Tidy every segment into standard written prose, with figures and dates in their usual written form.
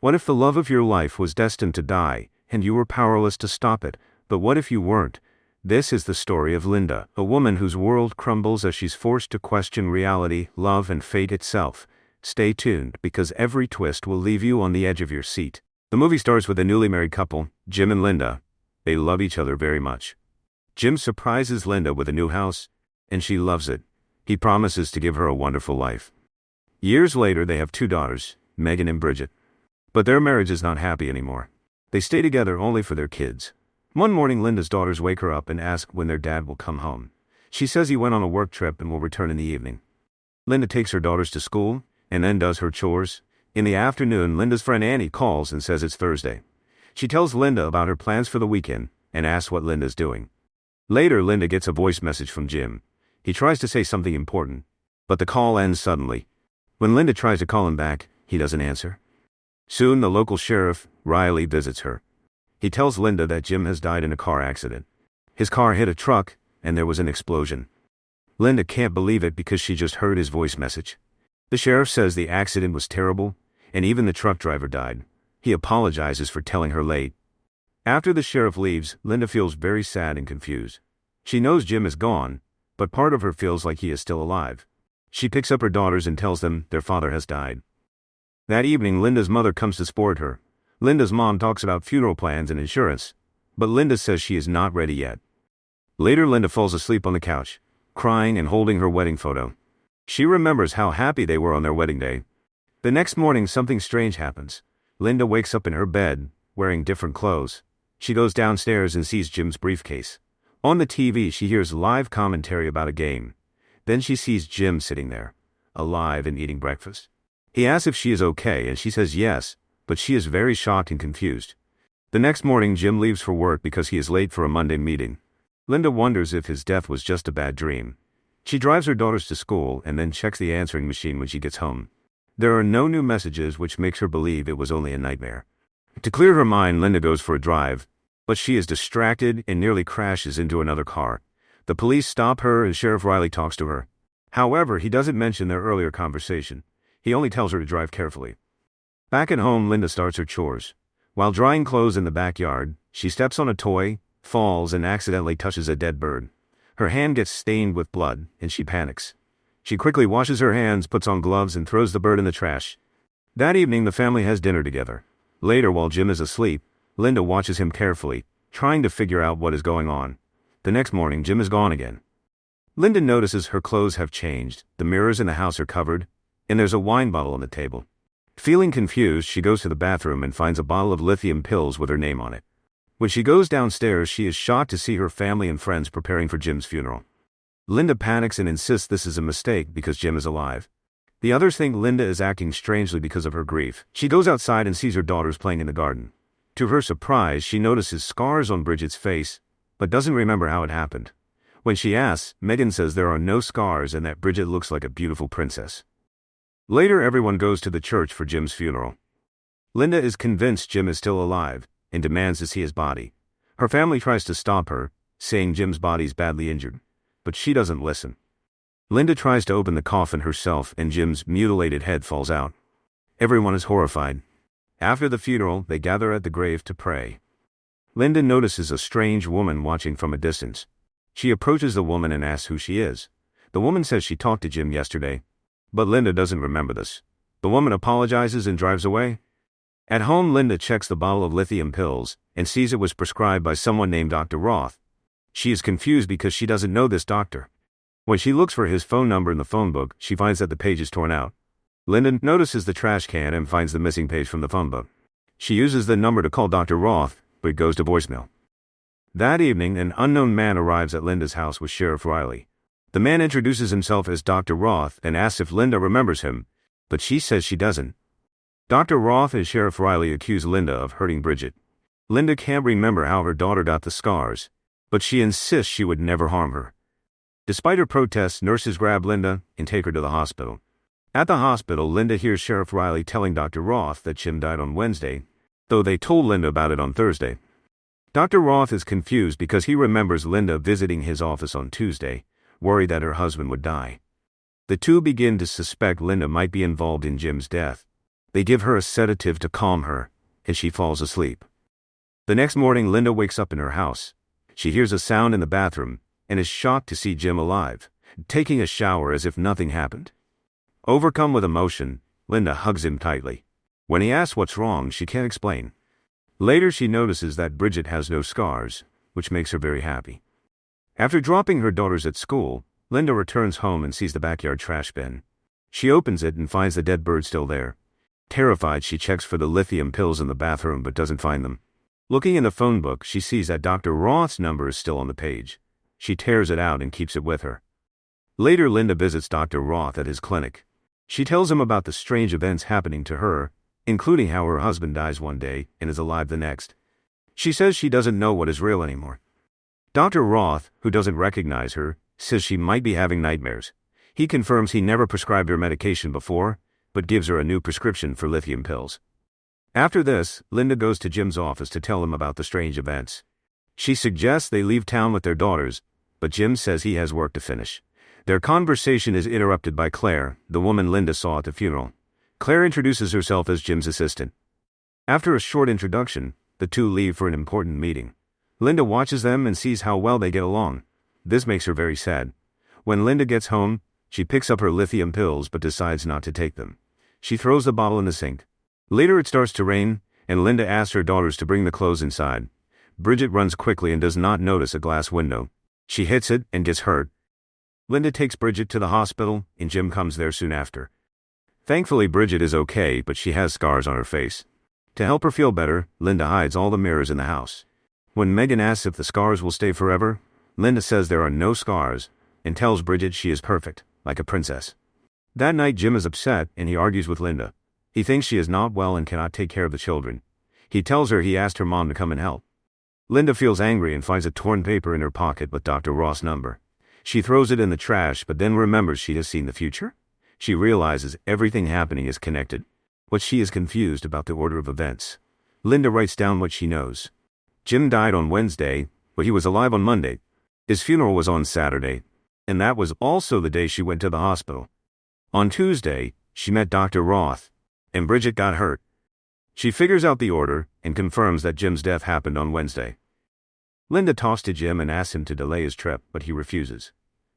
What if the love of your life was destined to die, and you were powerless to stop it? But what if you weren't? This is the story of Linda, a woman whose world crumbles as she's forced to question reality, love, and fate itself. Stay tuned, because every twist will leave you on the edge of your seat. The movie starts with a newly married couple, Jim and Linda. They love each other very much. Jim surprises Linda with a new house, and she loves it. He promises to give her a wonderful life. Years later, they have 2 daughters, Megan and Bridget. But their marriage is not happy anymore. They stay together only for their kids. One morning, Linda's daughters wake her up and ask when their dad will come home. She says he went on a work trip and will return in the evening. Linda takes her daughters to school, and then does her chores. In the afternoon, Linda's friend Annie calls and says it's Thursday. She tells Linda about her plans for the weekend, and asks what Linda's doing. Later, Linda gets a voice message from Jim. He tries to say something important, but the call ends suddenly. When Linda tries to call him back, he doesn't answer. Soon, the local sheriff, Riley, visits her. He tells Linda that Jim has died in a car accident. His car hit a truck, and there was an explosion. Linda can't believe it because she just heard his voice message. The sheriff says the accident was terrible, and even the truck driver died. He apologizes for telling her late. After the sheriff leaves, Linda feels very sad and confused. She knows Jim is gone, but part of her feels like he is still alive. She picks up her daughters and tells them their father has died. That evening, Linda's mother comes to support her. Linda's mom talks about funeral plans and insurance, but Linda says she is not ready yet. Later, Linda falls asleep on the couch, crying and holding her wedding photo. She remembers how happy they were on their wedding day. The next morning, something strange happens. Linda wakes up in her bed, wearing different clothes. She goes downstairs and sees Jim's briefcase. On the TV, she hears live commentary about a game. Then she sees Jim sitting there, alive and eating breakfast. He asks if she is okay, and she says yes, but she is very shocked and confused. The next morning, Jim leaves for work because he is late for a Monday meeting. Linda wonders if his death was just a bad dream. She drives her daughters to school and then checks the answering machine when she gets home. There are no new messages, which makes her believe it was only a nightmare. To clear her mind, Linda goes for a drive, but she is distracted and nearly crashes into another car. The police stop her and Sheriff Riley talks to her. However, he doesn't mention their earlier conversation. He only tells her to drive carefully. Back at home, Linda starts her chores. While drying clothes in the backyard, she steps on a toy, falls, and accidentally touches a dead bird. Her hand gets stained with blood, and she panics. She quickly washes her hands, puts on gloves, and throws the bird in the trash. That evening, the family has dinner together. Later, while Jim is asleep, Linda watches him carefully, trying to figure out what is going on. The next morning, Jim is gone again. Linda notices her clothes have changed, the mirrors in the house are covered, and there's a wine bottle on the table. Feeling confused, she goes to the bathroom and finds a bottle of lithium pills with her name on it. When she goes downstairs, she is shocked to see her family and friends preparing for Jim's funeral. Linda panics and insists this is a mistake because Jim is alive. The others think Linda is acting strangely because of her grief. She goes outside and sees her daughters playing in the garden. To her surprise, she notices scars on Bridget's face, but doesn't remember how it happened. When she asks, Megan says there are no scars and that Bridget looks like a beautiful princess. Later, everyone goes to the church for Jim's funeral. Linda is convinced Jim is still alive and demands to see his body. Her family tries to stop her, saying Jim's body's badly injured, but she doesn't listen. Linda tries to open the coffin herself and Jim's mutilated head falls out. Everyone is horrified. After the funeral, they gather at the grave to pray. Linda notices a strange woman watching from a distance. She approaches the woman and asks who she is. The woman says she talked to Jim yesterday, but Linda doesn't remember this. The woman apologizes and drives away. At home, Linda checks the bottle of lithium pills and sees it was prescribed by someone named Dr. Roth. She is confused because she doesn't know this doctor. When she looks for his phone number in the phone book, she finds that the page is torn out. Linda notices the trash can and finds the missing page from the phone book. She uses the number to call Dr. Roth, but it goes to voicemail. That evening, an unknown man arrives at Linda's house with Sheriff Riley. The man introduces himself as Dr. Roth and asks if Linda remembers him, but she says she doesn't. Dr. Roth and Sheriff Riley accuse Linda of hurting Bridget. Linda can't remember how her daughter got the scars, but she insists she would never harm her. Despite her protests, nurses grab Linda and take her to the hospital. At the hospital, Linda hears Sheriff Riley telling Dr. Roth that Jim died on Wednesday, though they told Linda about it on Thursday. Dr. Roth is confused because he remembers Linda visiting his office on Tuesday, worried that her husband would die. The two begin to suspect Linda might be involved in Jim's death. They give her a sedative to calm her, and she falls asleep. The next morning, Linda wakes up in her house. She hears a sound in the bathroom, and is shocked to see Jim alive, taking a shower as if nothing happened. Overcome with emotion, Linda hugs him tightly. When he asks what's wrong, she can't explain. Later, she notices that Bridget has no scars, which makes her very happy. After dropping her daughters at school, Linda returns home and sees the backyard trash bin. She opens it and finds the dead bird still there. Terrified, she checks for the lithium pills in the bathroom but doesn't find them. Looking in the phone book, she sees that Dr. Roth's number is still on the page. She tears it out and keeps it with her. Later, Linda visits Dr. Roth at his clinic. She tells him about the strange events happening to her, including how her husband dies one day and is alive the next. She says she doesn't know what is real anymore. Dr. Roth, who doesn't recognize her, says she might be having nightmares. He confirms he never prescribed her medication before, but gives her a new prescription for lithium pills. After this, Linda goes to Jim's office to tell him about the strange events. She suggests they leave town with their daughters, but Jim says he has work to finish. Their conversation is interrupted by Claire, the woman Linda saw at the funeral. Claire introduces herself as Jim's assistant. After a short introduction, the two leave for an important meeting. Linda watches them and sees how well they get along. This makes her very sad. When Linda gets home, she picks up her lithium pills but decides not to take them. She throws the bottle in the sink. Later it starts to rain, and Linda asks her daughters to bring the clothes inside. Bridget runs quickly and does not notice a glass window. She hits it and gets hurt. Linda takes Bridget to the hospital, and Jim comes there soon after. Thankfully, Bridget is okay, but she has scars on her face. To help her feel better, Linda hides all the mirrors in the house. When Megan asks if the scars will stay forever, Linda says there are no scars, and tells Bridget she is perfect, like a princess. That night, Jim is upset, and he argues with Linda. He thinks she is not well and cannot take care of the children. He tells her he asked her mom to come and help. Linda feels angry and finds a torn paper in her pocket with Dr. Roth's number. She throws it in the trash but then remembers she has seen the future. She realizes everything happening is connected, but she is confused about the order of events. Linda writes down what she knows. Jim died on Wednesday, but he was alive on Monday. His funeral was on Saturday, and that was also the day she went to the hospital. On Tuesday, she met Dr. Roth, and Bridget got hurt. She figures out the order and confirms that Jim's death happened on Wednesday. Linda talks to Jim and asks him to delay his trip, but he refuses.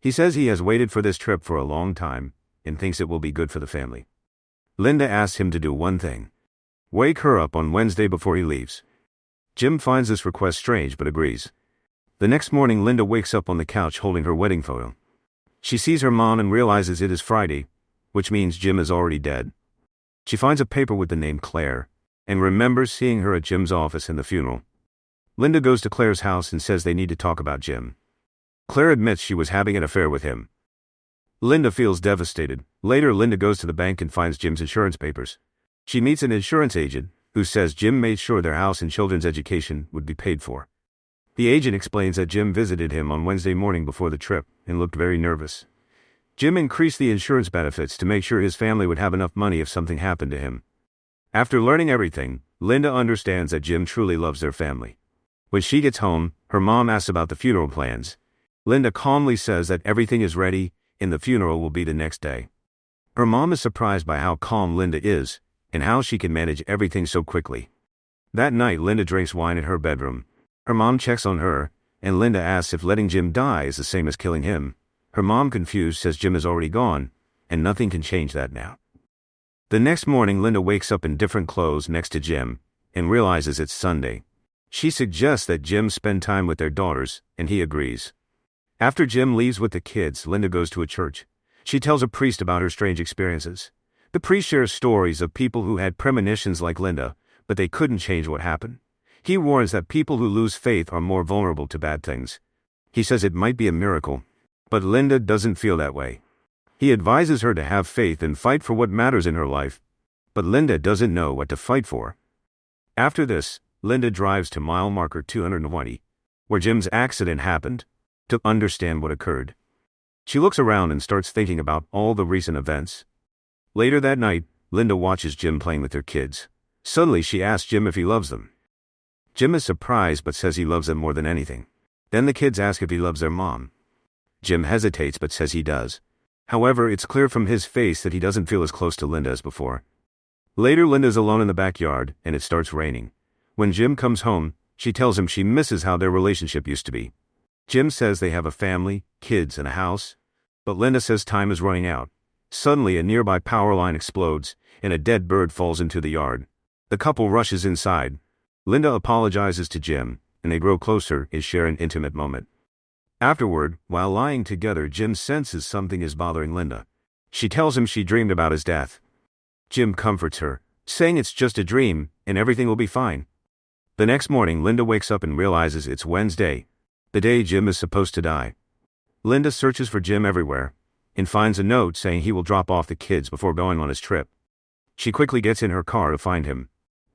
He says he has waited for this trip for a long time and thinks it will be good for the family. Linda asks him to do one thing: wake her up on Wednesday before he leaves. Jim finds this request strange but agrees. The next morning, Linda wakes up on the couch holding her wedding photo. She sees her mom and realizes it is Friday, which means Jim is already dead. She finds a paper with the name Claire and remembers seeing her at Jim's office in the funeral. Linda goes to Claire's house and says they need to talk about Jim. Claire admits she was having an affair with him. Linda feels devastated. Later, Linda goes to the bank and finds Jim's insurance papers. She meets an insurance agent who says Jim made sure their house and children's education would be paid for. The agent explains that Jim visited him on Wednesday morning before the trip and looked very nervous. Jim increased the insurance benefits to make sure his family would have enough money if something happened to him. After learning everything, Linda understands that Jim truly loves their family. When she gets home, her mom asks about the funeral plans. Linda calmly says that everything is ready and the funeral will be the next day. Her mom is surprised by how calm Linda is and how she can manage everything so quickly. That night, Linda drinks wine in her bedroom. Her mom checks on her, and Linda asks if letting Jim die is the same as killing him. Her mom, confused, says Jim is already gone, and nothing can change that now. The next morning, Linda wakes up in different clothes next to Jim and realizes it's Sunday. She suggests that Jim spend time with their daughters, and he agrees. After Jim leaves with the kids, Linda goes to a church. She tells a priest about her strange experiences. The priest shares stories of people who had premonitions like Linda, but they couldn't change what happened. He warns that people who lose faith are more vulnerable to bad things. He says it might be a miracle, but Linda doesn't feel that way. He advises her to have faith and fight for what matters in her life, but Linda doesn't know what to fight for. After this, Linda drives to mile marker 220, where Jim's accident happened, to understand what occurred. She looks around and starts thinking about all the recent events. Later that night, Linda watches Jim playing with her kids. Suddenly, she asks Jim if he loves them. Jim is surprised but says he loves them more than anything. Then the kids ask if he loves their mom. Jim hesitates but says he does. However, it's clear from his face that he doesn't feel as close to Linda as before. Later, Linda's alone in the backyard, and it starts raining. When Jim comes home, she tells him she misses how their relationship used to be. Jim says they have a family, kids, and a house. But Linda says time is running out. Suddenly, a nearby power line explodes, and a dead bird falls into the yard. The couple rushes inside. Linda apologizes to Jim, and they grow closer and share an intimate moment. Afterward, while lying together, Jim senses something is bothering Linda. She tells him she dreamed about his death. Jim comforts her, saying it's just a dream, and everything will be fine. The next morning, Linda wakes up and realizes it's Wednesday, the day Jim is supposed to die. Linda searches for Jim everywhere, and finds a note saying he will drop off the kids before going on his trip. She quickly gets in her car to find him.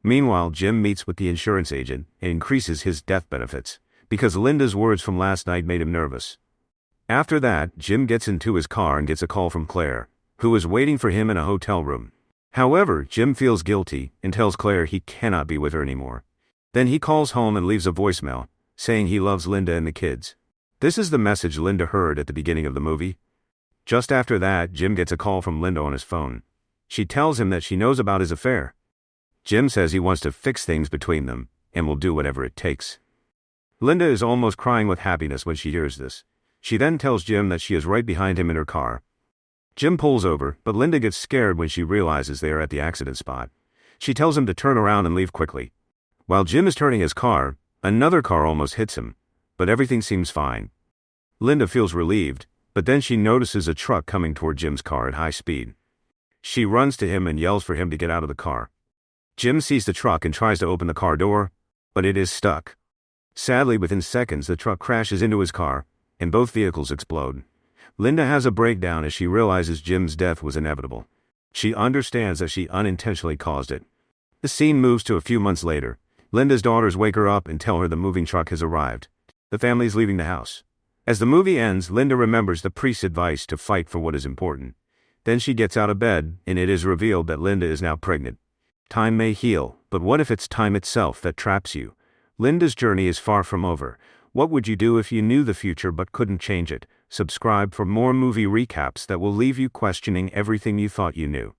Meanwhile, Jim meets with the insurance agent and increases his death benefits, because Linda's words from last night made him nervous. After that, Jim gets into his car and gets a call from Claire, who is waiting for him in a hotel room. However, Jim feels guilty and tells Claire he cannot be with her anymore. Then he calls home and leaves a voicemail, saying he loves Linda and the kids. This is the message Linda heard at the beginning of the movie. Just after that, Jim gets a call from Linda on his phone. She tells him that she knows about his affair. Jim says he wants to fix things between them, and will do whatever it takes. Linda is almost crying with happiness when she hears this. She then tells Jim that she is right behind him in her car. Jim pulls over, but Linda gets scared when she realizes they are at the accident spot. She tells him to turn around and leave quickly. While Jim is turning his car, another car almost hits him, but everything seems fine. Linda feels relieved, but then she notices a truck coming toward Jim's car at high speed. She runs to him and yells for him to get out of the car. Jim sees the truck and tries to open the car door, but it is stuck. Sadly, within seconds, the truck crashes into his car, and both vehicles explode. Linda has a breakdown as she realizes Jim's death was inevitable. She understands that she unintentionally caused it. The scene moves to a few months later. Linda's daughters wake her up and tell her the moving truck has arrived. The family is leaving the house. As the movie ends, Linda remembers the priest's advice to fight for what is important. Then she gets out of bed, and it is revealed that Linda is now pregnant. Time may heal, but what if it's time itself that traps you? Linda's journey is far from over. What would you do if you knew the future but couldn't change it? Subscribe for more movie recaps that will leave you questioning everything you thought you knew.